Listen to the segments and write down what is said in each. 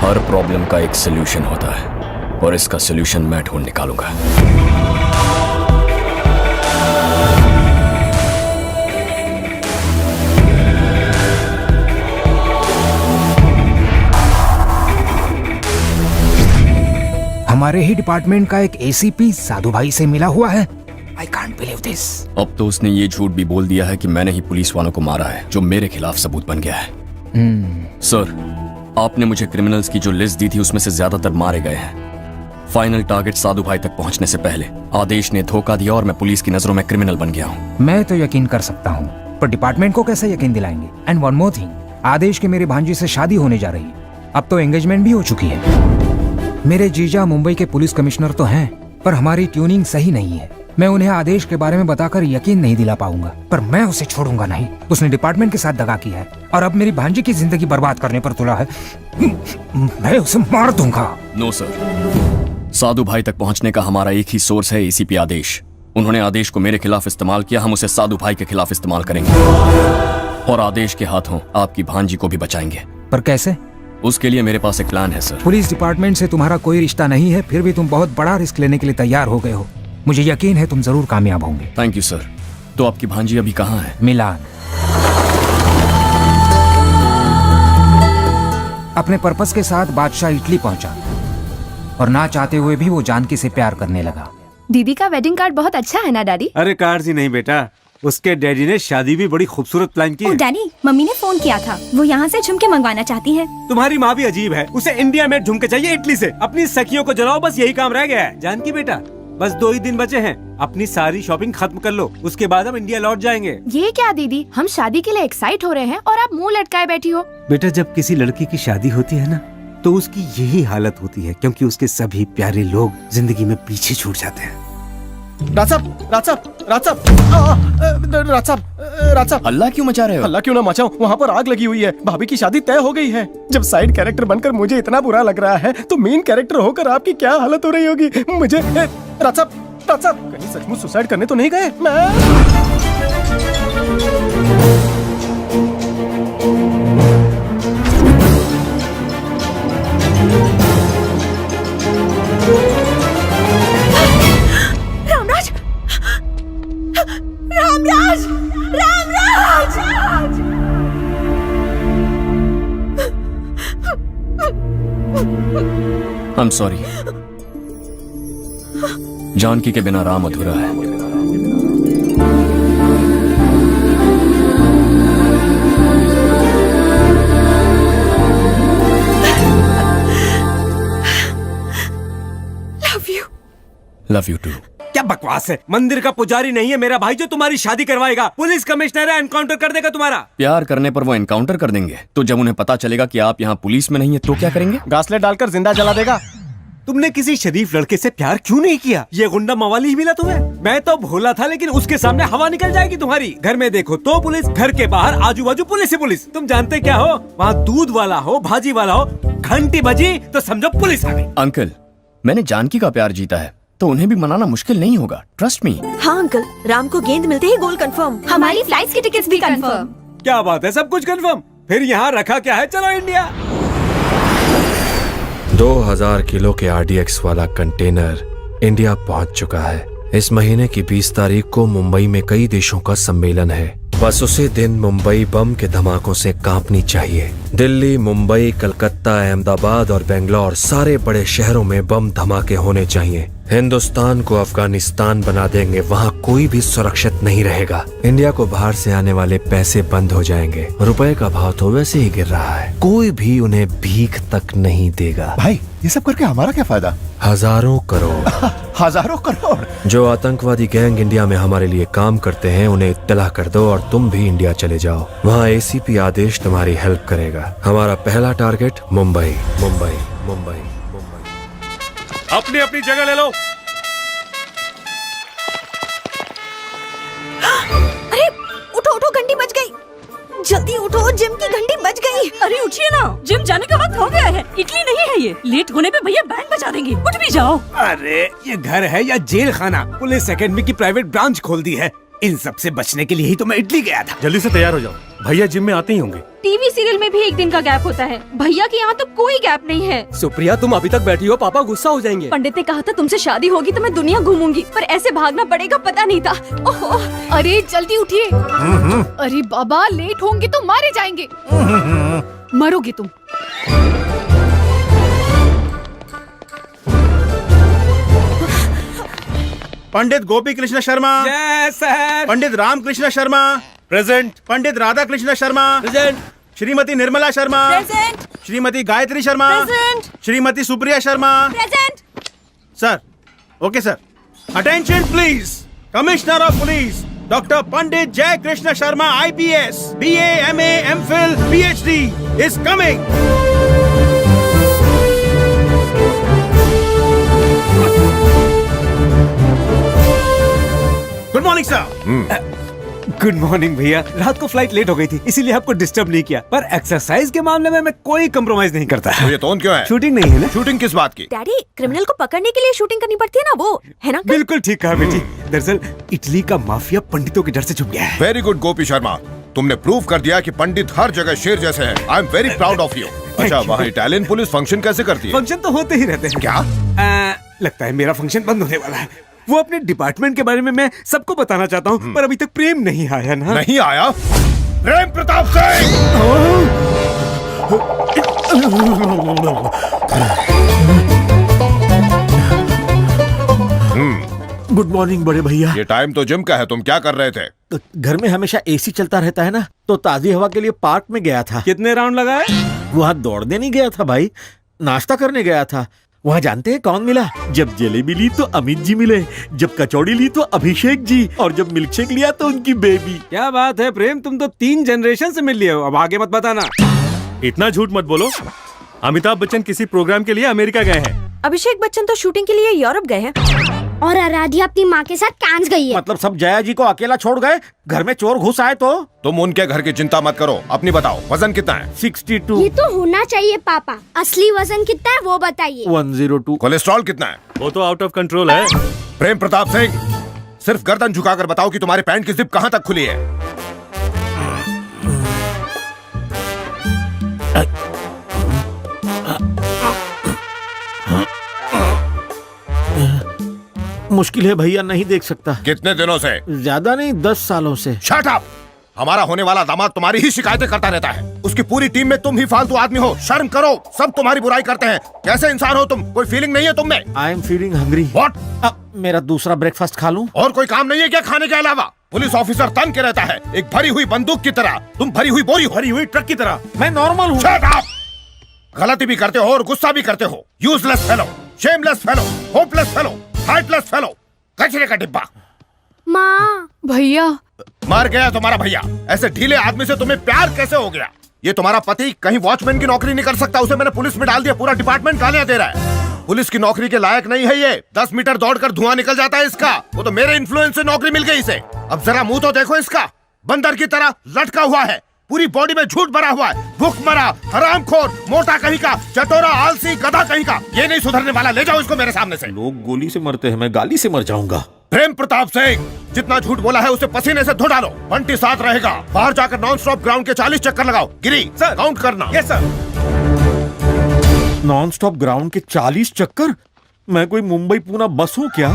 हर problem का एक solution होता है और इसका सोल्यूशन मैं ढूंढ निकालूंगा। हमारे ही डिपार्टमेंट का एक एसीपी साधु भाई से मिला हुआ है। I can't believe this। अब तो उसने ये झूठ भी बोल दिया है कि मैंने ही पुलिस वालों को मारा है, जो मेरे खिलाफ सबूत बन गया है। सर, आपने मुझे क्रिमिनल्स की जो लिस्ट दी थी उसमें से ज्यादातर मारे गए हैं। फाइनल टारगेट साधु भाई तक पहुंचने से पहले आदेश ने धोखा दिया और मैं पुलिस की नजरों में क्रिमिनल बन गया हूँ। मैं तो यकीन कर सकता हूँ, पर डिपार्टमेंट को कैसे यकीन दिलाएंगे? एंड वन मोर थिंग, आदेश की मेरी भांजी से शादी होने जा रही है। अब तो एंगेजमेंट भी हो चुकी है। मेरे जीजा मुंबई के पुलिस कमिश्नर तो हैं, पर हमारी ट्यूनिंग सही नहीं है। मैं उन्हें आदेश के बारे में बताकर यकीन नहीं दिला पाऊंगा, पर मैं उसे छोड़ूंगा नहीं। उसने डिपार्टमेंट के साथ दगा किया है और अब मेरी भांजी की जिंदगी बर्बाद करने पर तुला है। मैं उसे मार दूंगा। नो सर, साधु भाई तक पहुंचने का हमारा एक ही सोर्स है, एसीपी आदेश। उन्होंने आदेश को मेरे खिलाफ इस्तेमाल किया, हम उसे साधु भाई के खिलाफ इस्तेमाल करेंगे और आदेश के हाथों आपकी भांजी को भी बचाएंगे। पर कैसे? उसके लिए मेरे पास एक प्लान है सर। पुलिस डिपार्टमेंट से तुम्हारा कोई रिश्ता नहीं है, फिर भी तुम बहुत बड़ा रिस्क लेने के लिए तैयार हो गए हो। मुझे यकीन है तुम जरूर कामयाब होंगे। Thank you sir. तो आपकी भांजी अभी कहाँ है? मिलान। अपने पर्पस के साथ बादशाह इटली पहुंचा और ना चाहते हुए भी वो जानकी से प्यार करने लगा। दीदी का वेडिंग कार्ड बहुत अच्छा है ना डैडी? अरे कार्ड ही नहीं बेटा, उसके डैडी ने शादी भी बड़ी खूबसूरत प्लान की है। डैडी, मम्मी ने फोन किया था, वो यहाँ से झुमके मंगवाना चाहती है। तुम्हारी माँ भी अजीब है, उसे इंडिया में झुमके चाहिए इटली से। अपनी सखियों को जलाओ, बस यही काम रह गया है। जानकी बेटा, बस 2 ही दिन बचे हैं, अपनी सारी शॉपिंग खत्म कर लो, उसके बाद हम इंडिया लौट जाएंगे। ये क्या दीदी, हम शादी के लिए एक्साइट हो रहे हैं और आप मुंह लटकाए बैठी हो। बेटा, जब किसी लड़की की शादी होती है ना, तो उसकी यही हालत होती है, क्योंकि उसके सभी प्यारे लोग जिंदगी में पीछे छूट जाते हैं। राजसाब, अल्लाह क्यों मचा रहे हो? अल्लाह क्यों ना मचाऊं, वहाँ पर आग लगी हुई है। भाभी की शादी तय हो गई है। जब साइड कैरेक्टर बनकर मुझे इतना बुरा लग रहा है, तो मेन कैरेक्टर होकर आपकी क्या हालत हो रही होगी। मुझे राजसाब, कहीं सचमुच सुसाइड करने तो नहीं गए? I'm sorry। जानकी के बिना राम अधूरा है। Love you too. क्या बकवास है, मंदिर का पुजारी नहीं है मेरा भाई जो तुम्हारी शादी करवाएगा। पुलिस कमिश्नर है, एनकाउंटर कर देगा तुम्हारा। प्यार करने पर वो एनकाउंटर कर देंगे, तो जब उन्हें पता चलेगा कि आप यहाँ पुलिस में नहीं है तो क्या करेंगे? गासलेट डालकर जिंदा जला देगा। तुमने किसी शरीफ लड़के से प्यार क्यों नहीं किया? ये गुंडा मवाली ही मिला तुम्हें? मैं तो भोला था, लेकिन उसके सामने हवा निकल जाएगी तुम्हारी। घर में देखो तो पुलिस, घर के बाहर आजू बाजू पुलिस ही पुलिस। तुम जानते क्या हो, वहाँ दूध वाला हो, भाजी वाला हो, घंटी बजी तो समझो पुलिस आ गई। अंकल, मैंने जानकी का प्यार जीता है, तो उन्हें भी मनाना मुश्किल नहीं होगा। Trust me. हाँ अंकल, राम को गेंद मिलते ही गोल कंफर्म। हमारी फ्लाइट्स की टिकट्स भी कंफर्म। क्या बात है, सब कुछ कंफर्म। फिर यहाँ रखा क्या है, चलो इंडिया। 2000 किलो के RDX वाला कंटेनर इंडिया पहुंच चुका है। इस महीने की 20 तारीख को मुंबई में कई देशों का सम्मेलन है। बस उसी दिन मुंबई बम के धमाकों से कांपनी चाहिए। दिल्ली, मुंबई, कलकत्ता, अहमदाबाद और बेंगलोर, सारे बड़े शहरों में बम धमाके होने चाहिए। हिंदुस्तान को अफगानिस्तान बना देंगे, वहाँ कोई भी सुरक्षित नहीं रहेगा। इंडिया को बाहर से आने वाले पैसे बंद हो जाएंगे। रुपए का भाव तो वैसे ही गिर रहा है, कोई भी उन्हें भीख तक नहीं देगा। भाई, ये सब करके हमारा क्या फायदा? हजारों करोड़। हजारों करोड़। जो आतंकवादी गैंग इंडिया में हमारे लिए काम करते हैं, उन्हें इत्तला कर दो और तुम भी इंडिया चले जाओ। वहाँ ACP आदेश तुम्हारी हेल्प करेगा। हमारा पहला टारगेट मुंबई, मुंबई, मुंबई, मुंबई। अपनी अपनी जगह ले लो। अरे उठो उठो, घंटी बज गई। जल्दी उठो, जिम की घंटी बज गई। अरे उठिए ना, जिम जाने का वक्त हो गया है। इटली नहीं है ये, लेट होने पे भैया बैंड बजा देंगे। उठ भी जाओ। अरे ये घर है या जेल खाना? पुलिस एकेडमी की प्राइवेट ब्रांच खोल दी है। इन सब से बचने के लिए ही तो मैं इटली गया था। जल्दी से तैयार हो जाओ, भैया जिम में आते ही होंगे। टीवी सीरियल में भी एक दिन का गैप होता है, भैया के यहाँ तो कोई गैप नहीं है। सुप्रिया तुम अभी तक बैठी हो, पापा गुस्सा हो जाएंगे। पंडित ने कहा था तुमसे शादी होगी तो मैं दुनिया घूमूंगी, पर ऐसे भागना पड़ेगा पता नहीं था। ओहो, अरे जल्दी उठिए। अरे बाबा लेट होंगे तो मारे जाएंगे। मरोगे तुम। Pandit Gopi Krishna Sharma, yes sir. Pandit Ram Krishna Sharma present, Pandit Radha Krishna Sharma present, Shrimati Nirmala Sharma present, Shrimati Gayatri Sharma present, Shrimati Supriya Sharma. Present. Sir, okay sir, attention please. Commissioner of police doctor Pandit Jai Krishna Sharma IPS BA MA MPhil PhD is coming. Good morning sir. Good morning भैया। रात को फ्लाइट लेट हो गई थी, इसीलिए आपको डिस्टर्ब नहीं किया, पर एक्सरसाइज के मामले में मैं कोई कंप्रोमाइज नहीं करता। ये टोन क्यों है? शूटिंग नहीं है ना? शूटिंग किस बात की? डैडी, क्रिमिनल को पकड़ने के लिए शूटिंग करनी पड़ती है ना, वो है ना? बिल्कुल ठीक कहा बेटी। दरअसल इटली का माफिया पंडितों के डर से छुप गया है। वेरी गुड गोपी शर्मा, तुमने प्रूव कर दिया कि पंडित हर जगह शेर जैसे हैं। I am very proud of you. अच्छा, वहाँ इटालियन पुलिस फंक्शन कैसे करती है? फंक्शन तो होते ही रहते हैं। क्या? लगता है मेरा फंक्शन बंद होने वाला है। वो अपने डिपार्टमेंट के बारे में मैं सबको बताना चाहता हूँ, पर अभी तक प्रेम नहीं आया ना। नहीं आया? प्रेम प्रताप सिंह! गुड मॉर्निंग बड़े भैया। ये टाइम तो जिम का है, तुम क्या कर रहे थे? घर में हमेशा AC चलता रहता है ना, तो ताजी हवा के लिए पार्क में गया था। कितने राउंड लगाए? वहाँ दौड़ने नहीं गया था भाई, नाश्ता करने गया था। वहाँ जानते हैं कौन मिला? जब जलेबी ली तो अमित जी मिले, जब कचौड़ी ली तो अभिषेक जी, और जब मिल्कशेक लिया तो उनकी बेबी। क्या बात है प्रेम, तुम तो 3 जनरेशन से मिल लिए हो। अब आगे मत बताना। इतना झूठ मत बोलो। अमिताभ बच्चन किसी प्रोग्राम के लिए अमेरिका गए हैं। अभिषेक बच्चन तो शूटिंग के लिए यूरोप गए हैं। और आराध्या अपनी माँ के साथ कांस गई है। मतलब सब जया जी को अकेला छोड़ गए? घर में चोर घुस आए तो? तुम उनके घर की चिंता मत करो, अपनी बताओ, वजन कितना है? 62। ये तो होना चाहिए पापा। असली वजन कितना है वो बताइए। 102। कोलेस्ट्रॉल कितना है? वो तो आउट ऑफ कंट्रोल है। प्रेम प्रताप सिंह, सिर्फ गर्दन झुकाकर बताओ कि तुम्हारे पैंट की जिप कहाँ तक खुली है? मुश्किल है भैया, नहीं देख सकता। कितने दिनों से? ज्यादा नहीं, 10 सालों से। Shut up! हमारा होने वाला दामाद तुम्हारी ही शिकायतें करता रहता है। उसकी पूरी टीम में तुम ही फालतू आदमी हो। शर्म करो, सब तुम्हारी बुराई करते हैं। कैसे इंसान हो तुम? कोई फीलिंग नहीं है तुम में? I am feeling hungry. What? मेरा दूसरा ब्रेकफास्ट खा लूं? और कोई काम नहीं है क्या खाने के अलावा? पुलिस ऑफिसर तन के रहता है, एक भरी हुई बंदूक की तरह। तुम भरी हुई बोरी, भरी हुई ट्रक की तरह। मैं नॉर्मल हूँ। Shut up! गलती भी करते हो और गुस्सा भी करते हो। Useless fellow, shameless fellow, hopeless fellow, heartless fellow, कचरे का डिब्बा। माँ, भैया मर गया तुम्हारा भैया। ऐसे ढीले आदमी से तुम्हें प्यार कैसे हो गया? ये तुम्हारा पति कहीं वॉचमैन की नौकरी नहीं कर सकता, उसे मैंने पुलिस में डाल दिया। पूरा डिपार्टमेंट गालियां दे रहा है। पुलिस की नौकरी के लायक नहीं है ये। 10 मीटर दौड़कर धुआं निकल जाता है इसका। वो तो मेरे इन्फ्लुएंस से नौकरी मिल गई इसे। अब जरा मुंह तो देखो इसका, बंदर की तरह लटका हुआ है। पूरी बॉडी में झूठ भरा हुआ है। भूखमरा, हरामखोर, मोटा कहीं का, चटोरा, आलसी, गधा कहीं का। ये नहीं सुधरने वाला। ले जाओ इसको मेरे सामने से। लोग गोली से मरते हैं, मैं गाली से मर जाऊंगा। प्रेम प्रताप सिंह, जितना झूठ बोला है उसे पसीने से धो डालो। बंटी साथ रहेगा। बाहर जाकर नॉन स्टॉप ग्राउंड के 40 चक्कर लगाओ। गिरी सर, काउंट करना। Yes sir. Non stop ground के 40 चक्कर? मैं कोई मुंबई पूना बस हूँ क्या?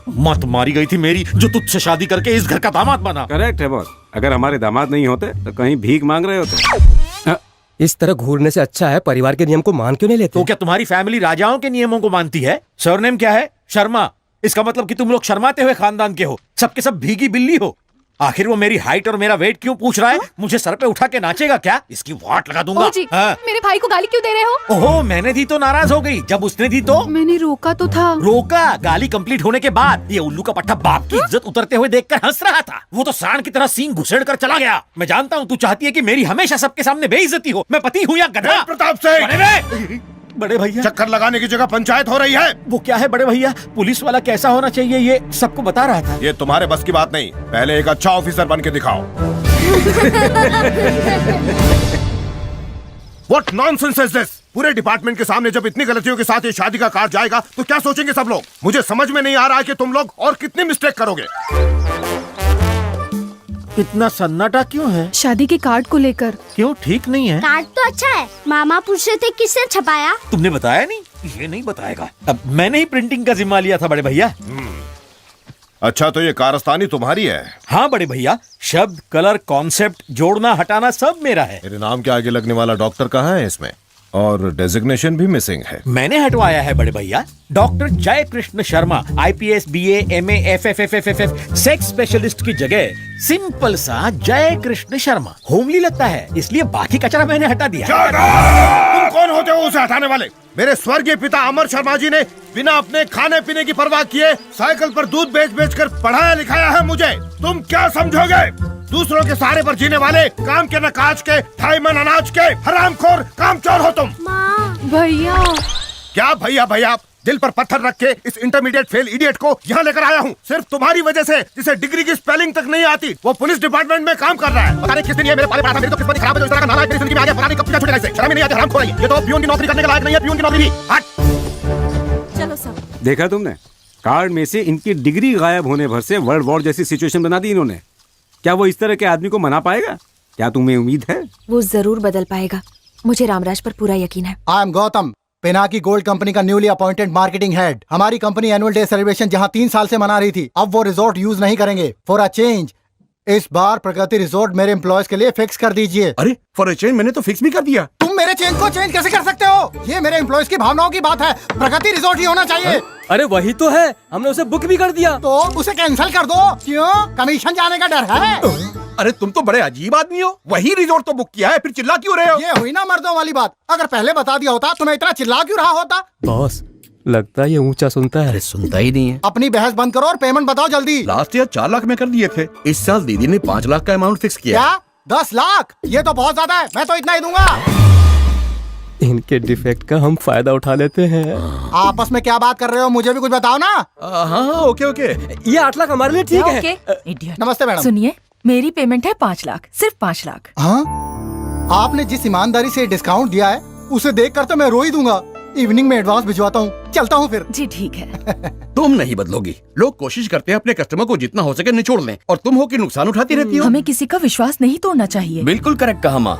मत मारी गई थी मेरी, जो तुझसे शादी करके इस घर का दामाद बना। करेक्ट है बॉस। अगर हमारे दामाद नहीं होते तो कहीं भीख मांग रहे होते। इस तरह घूरने से अच्छा है परिवार के नियम को मान क्यों नहीं लेते? तो क्या तुम्हारी फैमिली राजाओं के नियमों को मानती है? सरनेम क्या है? शर्मा। इसका मतलब कि तुम लोग शर्माते हुए खानदान के हो, सबके सब भीगी बिल्ली हो। आखिर वो मेरी हाइट और मेरा वेट क्यों पूछ रहा है? मुझे सर पे उठा के नाचेगा क्या? इसकी वाट लगा दूंगा। जी, मेरे भाई को गाली क्यों दे रहे हो? ओहो, मैंने दी तो नाराज हो गई, जब उसने दी तो मैंने रोका तो था। रोका? गाली कंप्लीट होने के बाद ये उल्लू का पट्टा बाप की इज्जत उतरते हुए देखकर हंस रहा था। वो तो सांड की तरह सींग घुसेड़ कर चला गया। मैं जानता हूँ तू चाहती है कि मेरी हमेशा सबके सामने बेइज्जती हो। मैं पति हूँ या गधा? प्रताप सिंह, बड़े भैया, चक्कर लगाने की जगह पंचायत हो रही है। वो क्या है बड़े भैया? पुलिस वाला कैसा होना चाहिए ये सबको बता रहा था। ये तुम्हारे बस की बात नहीं। पहले एक अच्छा ऑफिसर बन के दिखाओ। What nonsense is this? पूरे डिपार्टमेंट के सामने जब इतनी गलतियों के साथ ये शादी का कार्ड जाएगा तो क्या सोचेंगे सब लोग? मुझे समझ में नहीं आ रहा है कि तुम लोग और कितनी मिस्टेक करोगे। इतना सन्नाटा क्यों है? शादी के कार्ड को लेकर। क्यों, ठीक नहीं है? कार्ड तो अच्छा है। मामा पूछ रहे थे किसने छपाया। तुमने बताया नहीं? ये नहीं बताएगा। अब मैंने ही प्रिंटिंग का जिम्मा लिया था बड़े भैया। अच्छा, तो ये कारस्तानी तुम्हारी है? हाँ बड़े भैया, शब्द, कलर, कॉन्सेप्ट, जोड़ना हटाना सब मेरा है। मेरे नाम के आगे लगने वाला डॉक्टर कहाँ है इसमें? और डेजिग्नेशन भी मिसिंग है। मैंने हटवाया है बड़े भैया। डॉक्टर जय Krishna Sharma, IPS, BA, MA, FFFFFF, sex specialist की जगह सिंपल सा जय कृष्ण शर्मा होमली लगता है, इसलिए बाकी कचरा मैंने हटा दिया। तुम कौन होते हो उसे हटाने वाले? मेरे स्वर्गीय पिता अमर शर्मा जी ने बिना अपने खाने पीने की परवाह किए साइकिल पर दूध बेच बेच कर पढ़ाया लिखाया है मुझे। तुम क्या समझोगे? दूसरों के सहारे पर जीने वाले, काम के न काज के, ढाई मन अनाज के हरामखोर कामचोर हो तुम। भैया। क्या भैया भैया? दिल पर पत्थर रख के इस इंटरमीडिएट फेल इडियट को यहाँ लेकर आया हूँ सिर्फ तुम्हारी वजह से, जिसे डिग्री की स्पेलिंग तक नहीं आती। वो पुलिस डिपार्टमेंट में काम कर रहा है। पता नहीं किस दिन ये मेरे पाले पड़ा था। मेरी तो किस्मत खराब है, इस तरह का नालायक मेरी जिंदगी में आ गया। पता नहीं कब छूटेगा इसे। शर्म ही नहीं आती, हरामखोर है ये तो। पियून की नौकरी करने के लायक नहीं है, पियून की नौकरी भी। हट। चलो सब। देखा तुमने, कार्ड में से इनकी डिग्री गायब होने भर से वर्ल्ड वॉर जैसी सिचुएशन बना दी इन्होंने। क्या वो इस तरह के आदमी को मना पाएगा? क्या तुम्हें उम्मीद है? वो जरूर बदल पाएगा, मुझे रामराज पर पूरा यकीन है। I am Gautam, Pinaki gold company का न्यूली अपॉइंटेड मार्केटिंग हेड। हमारी कंपनी एनुअल डे सेलिब्रेशन जहां 3 साल से मना रही थी, अब वो रिजॉर्ट यूज नहीं करेंगे। फॉर अ चेंज इस बार प्रगति रिजॉर्ट मेरे एम्प्लॉयज के लिए फिक्स कर दीजिए। अरे फॉर अ चेंज मैंने तो फिक्स भी कर दिया। तुम मेरे चेंज को चेंज कैसे कर सकते हो? ये मेरे एम्प्लॉयज की भावनाओं की बात है। प्रगति रिजॉर्ट ही होना चाहिए। अरे वही तो है, हमने उसे बुक भी कर दिया। तो उसे कैंसिल कर दो। क्यों? कमीशन जाने का डर है? अरे तुम तो बड़े अजीब आदमी हो। वही रिजॉर्ट तो बुक किया है, फिर चिल्ला क्यों रहे हो? ये हुई ना मर्दों वाली बात। अगर पहले बता दिया होता तो मैं इतना चिल्ला क्यों रहा होता? बॉस, लगता है ये ऊंचा सुनता है। अरे सुनता ही नहीं है। अपनी बहस बंद करो और पेमेंट बताओ जल्दी। लास्ट ईयर 4 लाख में कर दिए थे, इस साल दीदी ने 5 लाख का अमाउंट फिक्स किया। क्या 10 लाख? ये तो बहुत ज्यादा है, मैं तो इतना ही दूंगा। इनके डिफेक्ट का हम फायदा उठा लेते हैं। आपस में क्या बात कर रहे हो? मुझे भी कुछ बताओ ना। हाँ ओके ओके। ये 8 लाख हमारे लिए ठीक है। Okay idiot. नमस्ते मैडम। सुनिए, मेरी पेमेंट है 5 लाख, सिर्फ 5 लाख। हाँ? आपने जिस ईमानदारी से डिस्काउंट दिया है उसे देखकर तो मैं रो ही दूंगा। इवनिंग में एडवांस भिजवाता हूँ, चलता हूँ फिर। जी ठीक है। तुम नहीं बदलोगी। लोग कोशिश करते हैं अपने कस्टमर को जितना हो सके निचोड़ लें, और तुम हो कि नुकसान उठाती रहती हो। हमें किसी का विश्वास नहीं तोड़ना चाहिए। बिल्कुल करेक्ट कहा माँ।